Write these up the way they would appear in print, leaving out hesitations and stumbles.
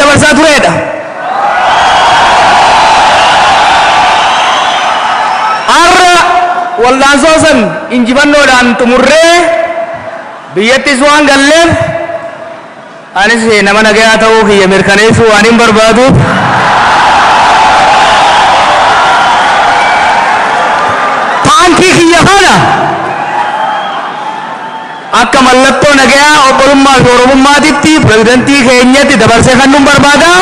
dabarsaa turedha. Har'a waldaansoo san injifannoodhaan xumurree biyyattis waan galleef anis nama nagayaa ta'uu kiyya mirkaneessuu waan hin barbaaduuf taankii kiyya kana akka mallattoo nagayaa obbolummaa fi oromummaatitti pirezidantii keenyatti dabarsee kan nun barbaada.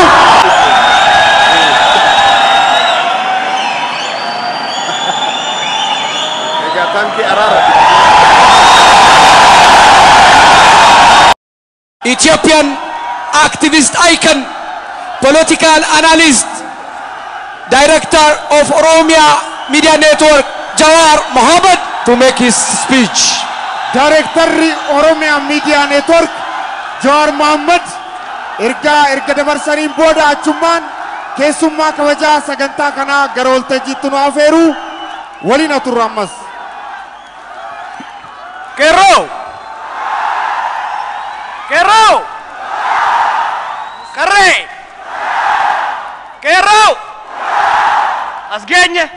Ethiopian activist icon, political analyst, director of Oromia Media Network, Jawar Mohammed, to make his speech. Director Oromia Media Network, Jawar Mohammed, erga dabarsaniin booda achumaan keessummaa kabajaa sagantaa kanaa gara waltajjiitti nu afeeruu waliin turra ammas. Kerro! Kerro! Karre! Kerro! Asgeenye!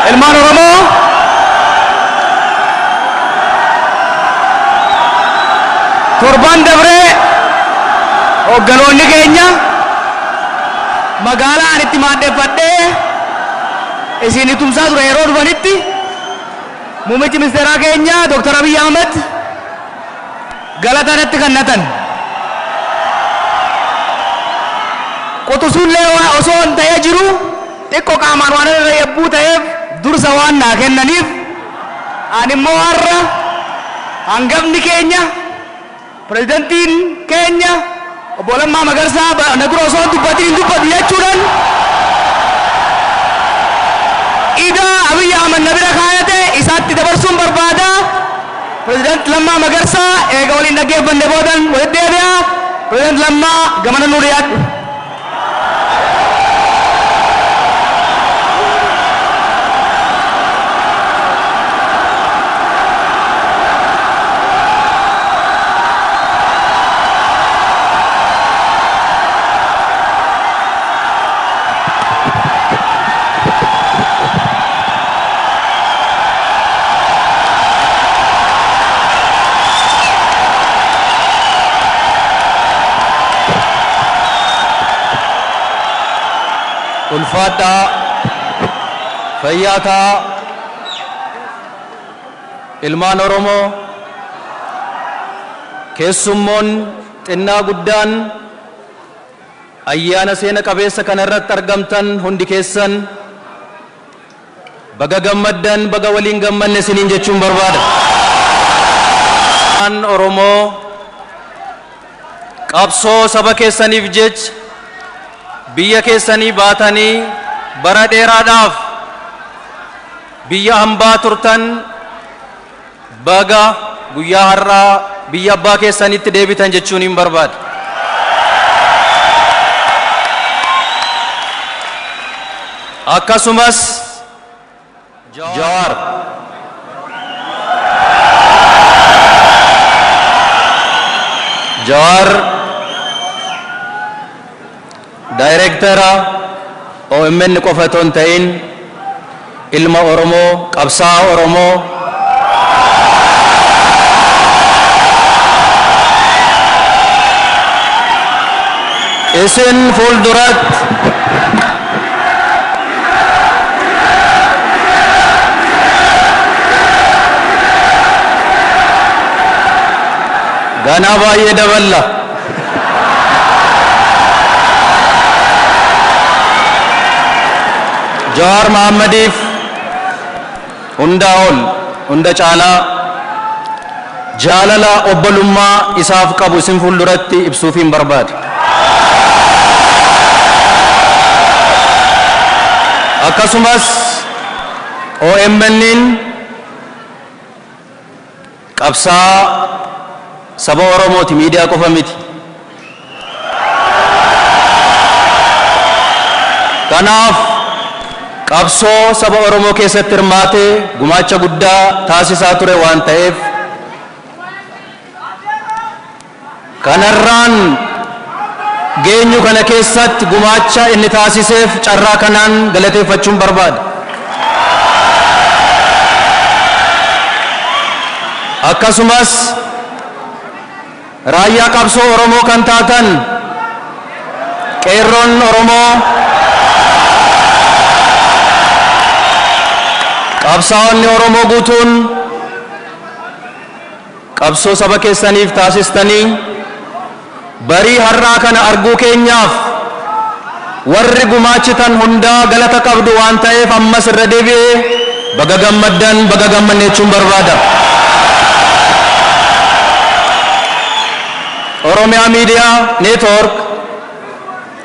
Ilmaan Oromoo torban dabree hogganoonni keenya magaalaa ani itti maaddeeffadhee isin tumsaa ture yeroo dhufanitti muummichi ministeeraa keenya Dr. Abiy Ahmed galatanatti kannatan. Qotusullee osoo hin ta'ee jiru xiqqoo qaamaan waan irra yabbuu ta'eef dursa waan naa kennaniif ani immoo har'a hangafni keenya Prezidentiin keenya obbo Lammaa Magarsaa nagura osoo dubbatiin dubbatu jechuudhaan ida Abiy Ahmed na bira kaayate isaatti dabarsuun barbaada. President Lammaa Magarsaa eega waliin dhaggeeffanne boodan walitti deebi'a. President Lammaa gamana nuu dhiyaadhu. ulfaadha fayyaataa ilmaan Oromoo keessummoon xinnaa guddaan ayyaana seena qabeessa kana irratti argamtan hundi keessan baga gammaddan baga waliin gammanne isiniin jechuun barbaada. Oromoo qabsoo saba keessaniif jecha biyya keessanii baatanii bara dheeraadhaaf biyya hambaa turtan baga guyyaa har'aa biyya abbaa keessanitti deebitan jechuun hin barbaada. Akkasumas Jawar Directora OMN qofa ton ta'in ilma Oromoo qabsaa Oromoo isin fuuldurat ganaa baay'ee daballa. Jawar Mohammediif hunda caalaa jaalala obbolummaa isaaf qabu isin fuulduratti ibsuufiin barbaada. Akkasumas OMN'n qabsaa saba Oromooti miidiyaa qofa miti. Kanaaf qabsoo saba Oromoo keessatti hirmaatee gumaacha guddaa taasisaa ture waan ta'eef kanarraan geenyu kana keessatti gumaacha inni taasiseef carraa kanaan galateeffachuun barbaada. Akkasumas raayyaa qabsoo Oromoo kan taatan qeerroon Oromoo qabsaa'onni Oromoo guutuun qabsoo saba keessaniif taasistanii barii har'aa kana arguu keenyaaf warri gumaachitan hundaa galata qabdu waan ta'eef ammas irra deebi'ee baga gammaddan baga gammanne jechuun barbaada. Oromiyaa Miidiyaa Neetwoork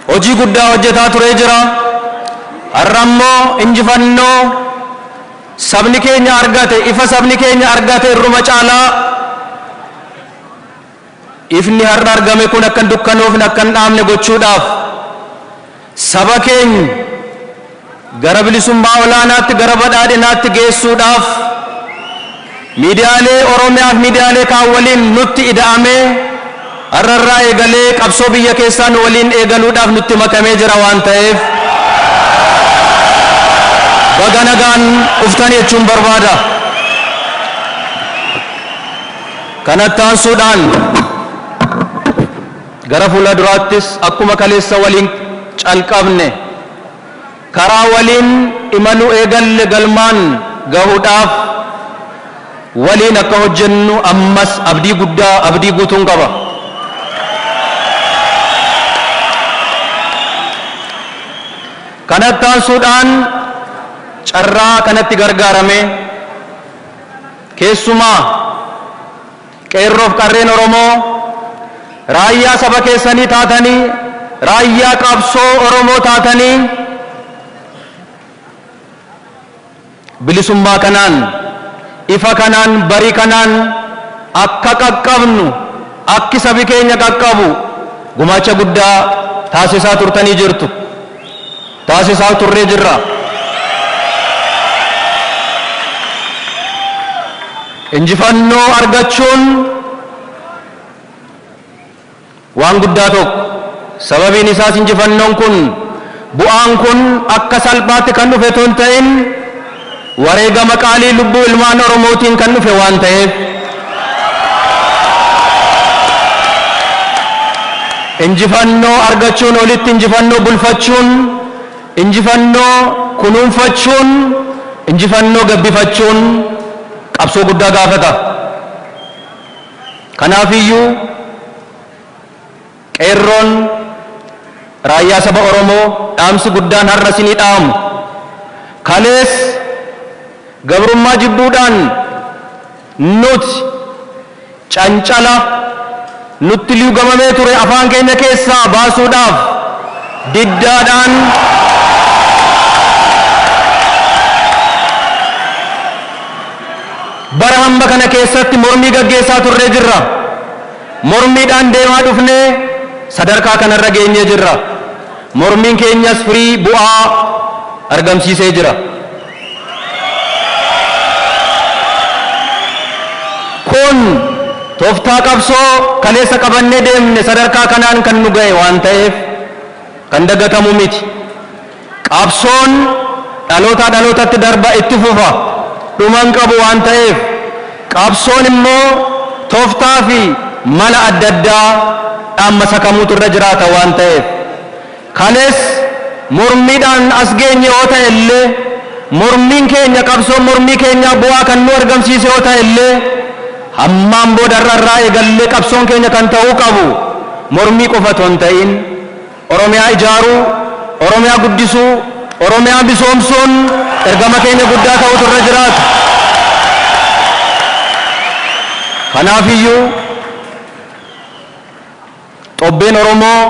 hojii guddaa hojjetaa turee jira. Har'a immoo injifannoo sabni keenya argate, ifa sabni keenya argate irruma caalaa ifni har'a argame kun akka dukkanoofne akka hin dhaamne gochuudhaaf saba keenya gara bilisummaa olaanaatti gara badhaadhinaatti geessuudhaaf miidiyaalee Oromiyaa fi miidiyaalee kaan waliin nutti ida'amee har'arraa eegalee qabsoo biyya keessaa nu waliin eegaluudhaaf nutti makamee jira waan ta'eef baga nagaan dhuftan jechuun barbaada. Kanatti aansuudhaan gara fuula duraattis akkuma kaleessa waliin calqabne karaa waliin imaluu eegalle galmaan gahuudhaaf waliin akka hojjennu ammas abdii guddaa abdii guutuun qaba. Kanatti aansuudhaan carraa kanatti gargaarame keessumaa qeerroof qarreen Oromoo raayyaa saba keessanii taatanii raayyaa qabsoo Oromoo taatanii bilisummaa kanaan ifa kanaan barii kanaan akka qaqqabnu akki sabi keenya qaqqabu gumaacha guddaa taasisaa turtanii jirtu. Taasisaa turree jirra. Injifannoo argachuun waan guddaa tokko. Sababiin isaas injifannoon kun bu'aan kun akka salphaatti kan dhufe osoo hin ta'in wareegama qaalii lubbuu ilmaan Oromootiin kan dhufe waan ta'eef injifannoo argachuun olitti injifannoo bulfachuun injifannoo kunuunfachuun injifannoo gabbifachuun qabsoo guddaa gaafata. Kanaafiyyuu qeerroon raayyaa saba Oromoo dhaamsi guddaan har'a isinii dhaamu kalees gabrummaa jibbuudhaan nuti cancala nutti liugamamee ture afaan keenya keessaa baasuudhaaf diddaadhaan bara hamba kana keessatti mormii gaggeessaa turree jirra. Mormiidhaan deemaa dhufnee sadarkaa kanarra geenyee jirra. Mormiin keenyas firii bu'aa argamsiisee jira. Kun tooftaa qabsoo kaleessa qabannee deemne sadarkaa kanaan kan nu ga'e waan ta'eef kan dagatamu miti. Qabsoon dhalootaa dhalootatti darba itti fufa dhuman qabu waan ta'eef qabsoon immoo tooftaa fi mala adda addaa dhaamsa sakamuutu irra jiraata waan ta'eef kalees mormiidhaan as geenye yoo ta'e illee mormiin keenya qabsoon mormii keenya bu'aa kan nu argamsiise yoo ta'e illee hammaan booda irraa eegallee qabsoon keenya kan ta'uu qabu mormii qofa otoo hin ta'in Oromiyaa ijaaruu, Oromiyaa guddisuu, Oromiyaa bisoomsuun ergama keenya guddaa ta'utu irra jiraata. Kanaafiyyuu xobbeen Oromoo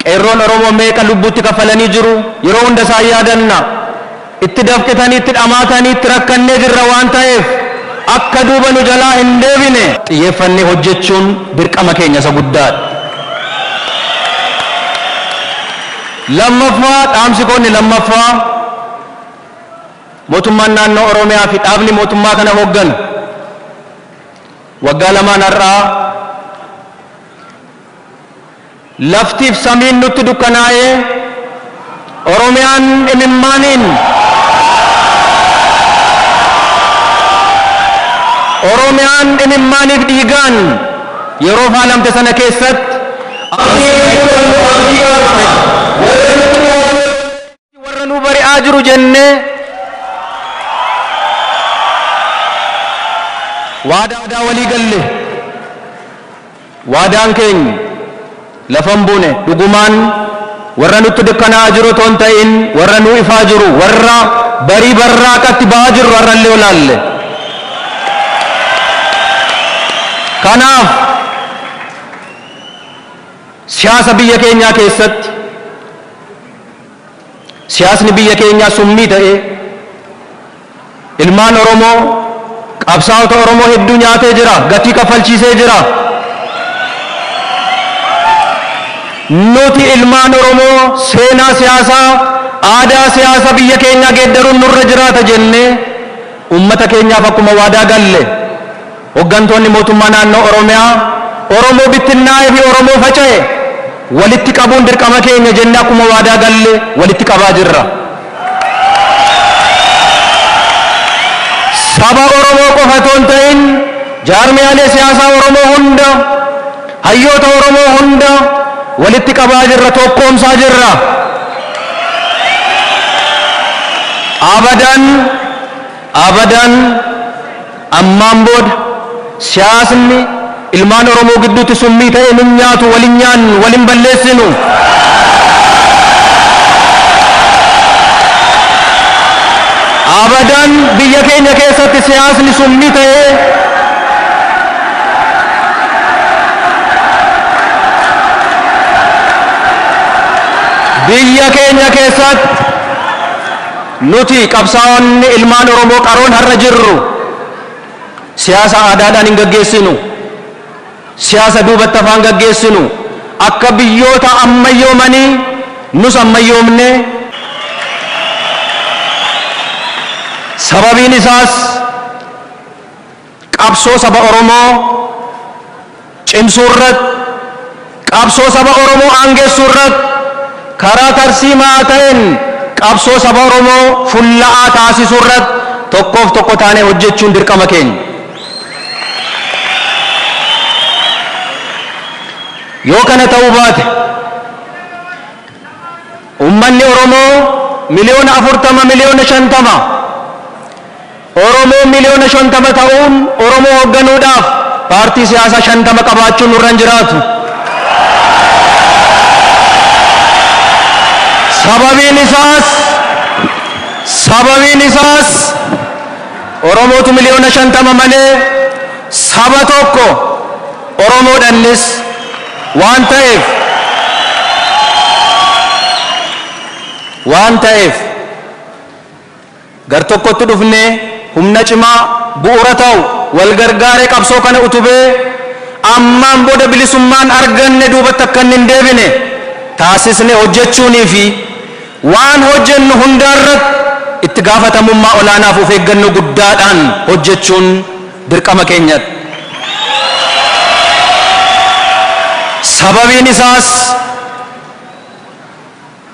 qeerroon Oromoo meeqa lubbuutti kaffalanii jiru yeroo hunda isaa yaadanna. Itti dafqitanii itti dhamaatanii itti rakkannee jirra waan ta'eef akka duuba nu jalaa hin deebine xiyyeeffannee hojjechuun dirqama keenya isa guddaadha. Lammaffaa dhaamsi koonni lammaffaa mootummaan naannoo Oromiyaa fi dhaabni mootummaa kana hoogganu waggaa lamaan har'aa laftiif samiin nutti dukkanaa'ee Oromiyaan imimmaaniin Oromiyaan imimmaaniif dhiigaan yeroo faalamte sana keessatti warra nu bari'aa jiru jennee waadaa walii galle waadaan keenya lafan buune dhugumaan warra nutti dukkanaa jiru toon ta'in warra nu ifaa jiru warra barii barraaqatti ba'aa jiru warrallee olaalle kanaaf siyaasa biyya keenyaa keessatti siyaasni biyya keenyaa summii ta'e ilmaan Oromoo qabsaa'ota Oromoo hedduu nyaatee jira gatii kaffalchiisee jira nuti ilmaan Oromoo seenaa siyaasaa aadaa siyaasaa biyya keenyaa geeddaruun nurra jiraata jennee ummata keenyaaf akkuma waadaa galle hoggantoonni mootummaa naannoo Oromiyaa Oromoo bittinnaa'ee fi Oromoo faca'e walitti qabuun dirqama keenya jennee akkuma waadaa galle walitti qabaa jirra. Saba Oromoo qofa toon ta'in jaarmiyaalee siyaasaa Oromoo hunda hayyoota Oromoo hunda walitti qabaa jirra tokkoomsaa jirra. Abadan ammaan booda siyaasni ilmaan Oromoo gidduutti summii ta'e nun nyaatu walin nyaannu walin balleessinu. Abadan biyya keenya keessatti siyaasni summii ta'e biyya keenya keessatti nuti qabsaa'onni ilmaan Oromoo qaroon har'a jirru siyaasa aadaadhaan hin gaggeessinu siyaasa duubatti afaan gaggeessinu akka biyyoota ammayyoomanii nus ammayyoomne sababiin isaas qabsoo saba Oromoo cimsuu irratti qabsoo saba Oromoo aangeessuu irratti karaa tarsiimaa ta'een qabsoo saba Oromoo fulla'aa taasisuu irratti tokkoof tokko taanee hojjechuun dirqama keenya. Yoo kana ta'uu baate ummanni Oromoo miliyoona 40 miliyoona 50 Oromoo miliyoona 50 ta'uun Oromoo hoogganuudhaaf paartii siyaasaa 50 qabaachuun nurra hin jiraatu. Sababiin isaas Oromootu miliyoona 50 malee saba tokko Oromoodhannis waan ta'eef gar tokkotti dhufnee humna cimaa bu'uura ta'u wal gargaaree qabsoo kana utubee ammaan booda bilisummaan arganne duubatti akka hin deebine taasisne hojjechuunii fi waan hojjennu hundaarratti itti gaafatamummaa olaanaaf of eeggannoo guddaadhaan hojjechuun dirqama keenyatti. Sababiin isaas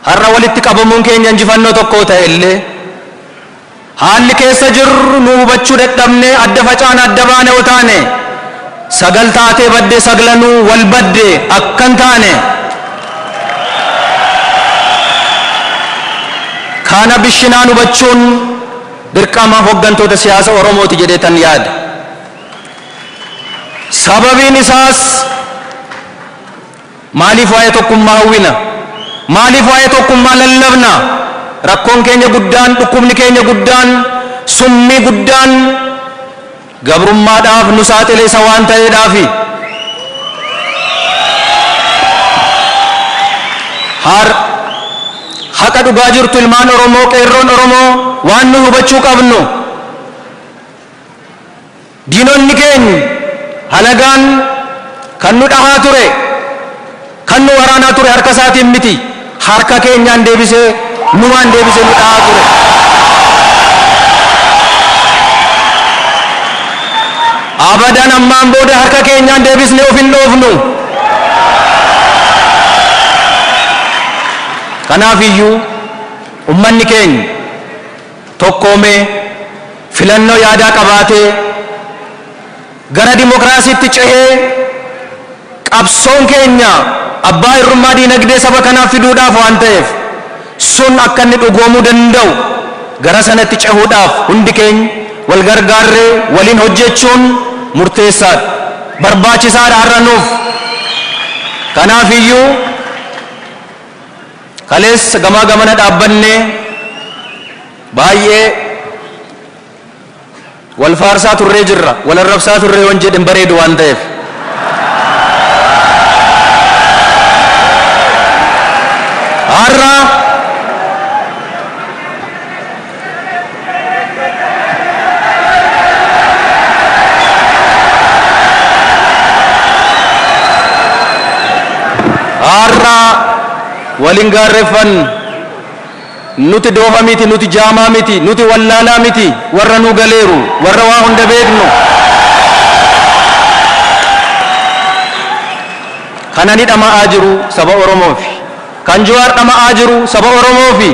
har'a walitti qabamuun keenya injifannoo tokko ta'e illee haalli keessa jirru nu hubachuu dadhabnee adda facaan adda baane yoo taane sagal taatee baddee saglanuu wal baddee akkan taane kana bishinaan hubachuun dirqama hoggantoota siyaasa Oromooti jedheetan yaada. Sababiin isaas maaliif waa'ee tokkummaa hawwina? Maaliif waa'ee tokkummaa lallabna? Rakkoon keenya guddaan, dhukkubni keenya guddaan, summii guddaan gabrummaadhaaf nu saaxile isa waan ta'eedhaafi. Haqa dhugaa jirtu ilmaan Oromoo, qeerroon Oromoo waan nu hubachuu qabnu. Diinonni keenya halagaan kan nu dhahaa ture, kan nu waraanaa ture harka isaatiin miti. harka keenyaan deebisee numaan deebisee nu dhahaa ture. Abadan ammaan booda harka keenyaan deebisnee of hin dhoofnu. Kanaaf iyyuu ummanni keenya tokkoomee filannoo yaadaa qabaatee gara dimokiraasiitti cehee qabsoon keenya abbaa hirrummaa diinagdee saba kanaaf fiduudhaaf waan ta'eef sun akka inni dhugoomuu danda'u gara sanatti cehuudhaaf hundi keenya wal gargaarree waliin hojjechuun murteessaadha, barbaachisaadha har'a nuuf. Kanaaf iyyuu kaleessa gamaa gamana dhaabbannee baay'ee wal faarsaa turree jirra, wal arrabsaa turree waan jedhin bareedu waan ta'eef. Har'a waliin gaarreeffan nuti doofa miti, nuti jaamaa miti, nuti wallaalaa miti, warra nu galeeru, warra waa hunda beeknu. Kana ni dhama'aa jiru saba Oromoofi, kan Jawaar dhama'aa jiru saba Oromoofi.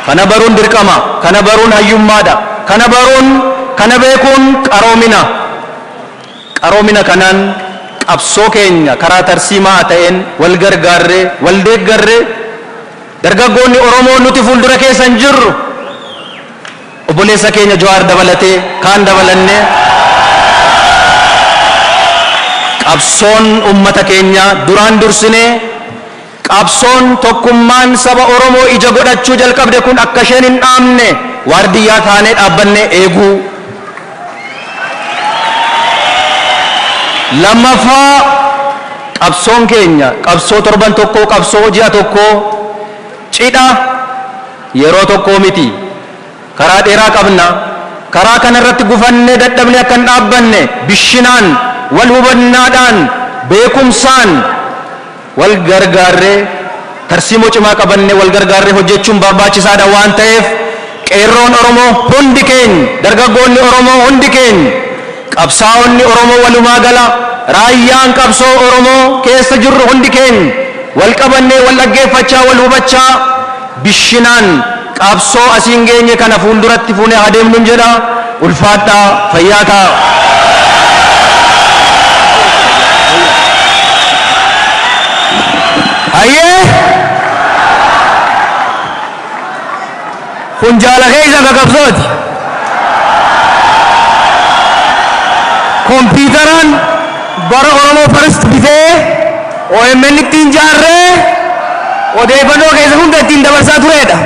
Kana baruun dirqama, kana baruun hayyummaadha, kana beekuun qaroomina. Qaroomina kanaan qabsoo keenya karaa tarsiimaa ta'een wal gargaarree wal deeggarree dargaggoonni Oromoo nuti fuuldura keessan jirru obboleessa keenya Jawaar dabalatee kaan dabalannee qabsoon ummata keenya duraan dursinee qabsoon tokkummaan saba Oromoo ija godhachuu jalqabde kun akka isheen hin dhaamne waardiyyaa taanee dhaabbannee eeguu. Lammaffaa qabsoon keenya qabsoo torban tokko, qabsoo ji'a tokko, cidha yeroo tokko miti, karaa dheeraa qabna. Karaa kanarratti gufannee dadhabne akka hin dhaabbanne bishinaan wal hubannaadhaan beekumsaan wal gargaarree tarsiimoo cimaa qabannee wal gargaarree hojjechuun barbaachisaadha waan ta'eef qeerroon Oromoo hundi keenya, dargaggoonni Oromoo hundi keenya, qabsaa'onni Oromoo walumaa gala raayyaan qabsoo Oromoo keessa jirru hundi keenya wal qabannee wal dhaggeeffachaa wal hubachaa bishinaan qabsoo asiin geenye kana fuulduratti fuunee adeemnuun jedha. Ulfaadhaa, fayyaa ta'a. Hayyee kun jaalakee isa kakabsooti. Kompiitaraan bara Oromoo First bitee OMN ittiin jaarree odeeffannoo keessa hunda ittiin dabarsaa turedha.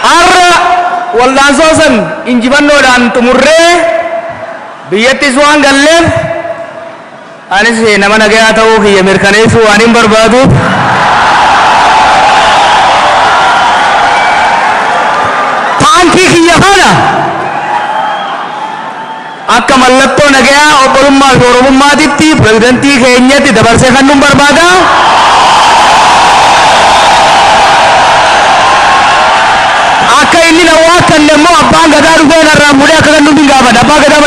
Har'a waldaansoo san injifannoodhaan xumurree biyyattis waan galleef anis nama nagayaa ta'uu kiyya mirkaneessuu waan hin barbaaduuf taankii kiyya kana akka mallattoo nagayaa obbolummaa fi oromummaatitti pirezidantii keenyatti dabarsee kan nun barbaada. Akka inni na waakkanne immoo abbaan gadaa dhufee narraa fuudhee akka kan nun gaafadha. Abbaa gadaa